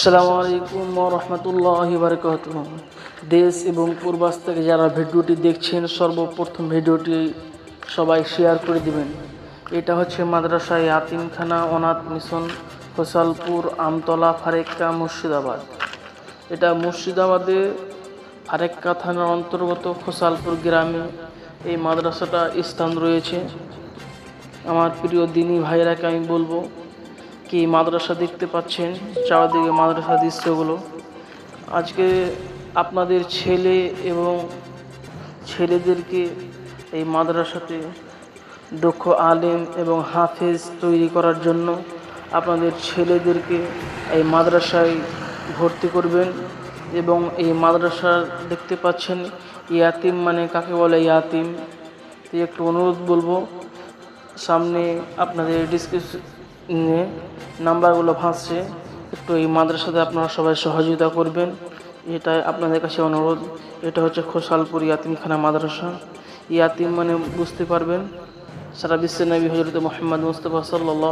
আসসালামু আলাইকুম ওয়া রাহমাতুল্লাহি ওয়া বারাকাতুহু। দেশ এবং পূর্বাস থেকে যারা ভিডিওটি দেখছেন, সর্বপ্রথম ভিডিওটি সবাই শেয়ার করে দিবেন। এটা হচ্ছে মাদ্রাসা ইয়াতিমখানা অনাথ মিশন, ফসলপুর, আমতলা, ফারেক্কা, মুর্শিদাবাদ। এটা মুর্শিদাবাদে ফারেক্কা থানার অন্তর্গত খোসালপুর গ্রামে এই মাদ্রাসাটা স্থান রয়েছে। আমার প্রিয় দিনী ভাইয়েরাকে আমি বলবো কি, মাদ্রাসা দেখতে পাচ্ছেন চারদিকে মাদ্রাসা দৃশ্যগুলো। আজকে আপনাদের ছেলে এবং ছেলেদেরকে এই মাদ্রাসাতে দক্ষ আলেম এবং হাফেজ তৈরি করার জন্য আপনাদের ছেলেদেরকে এই মাদ্রাসায় ভর্তি করবেন। এবং এই মাদ্রাসা দেখতে পাচ্ছেন ইয়াতিম মানে কাকে বলে, ইয়াতিম। তো একটু অনুরোধ বলবো, সামনে আপনাদের ডিসক্রিপশনে নাম্বারগুলো ভাসছে, একটু এই মাদ্রাসাতে আপনারা সবাই সহযোগিতা করবেন, এটাই আপনাদের কাছে অনুরোধ। এটা হচ্ছে খোসালপুর ইয়াতিমখানা মাদ্রাসা। ইয়াতিম মানে বুঝতে পারবেন, সারা বিশ্বের নবী হযরত মুহাম্মদ মুস্তাফা সাল্লাল্লাহু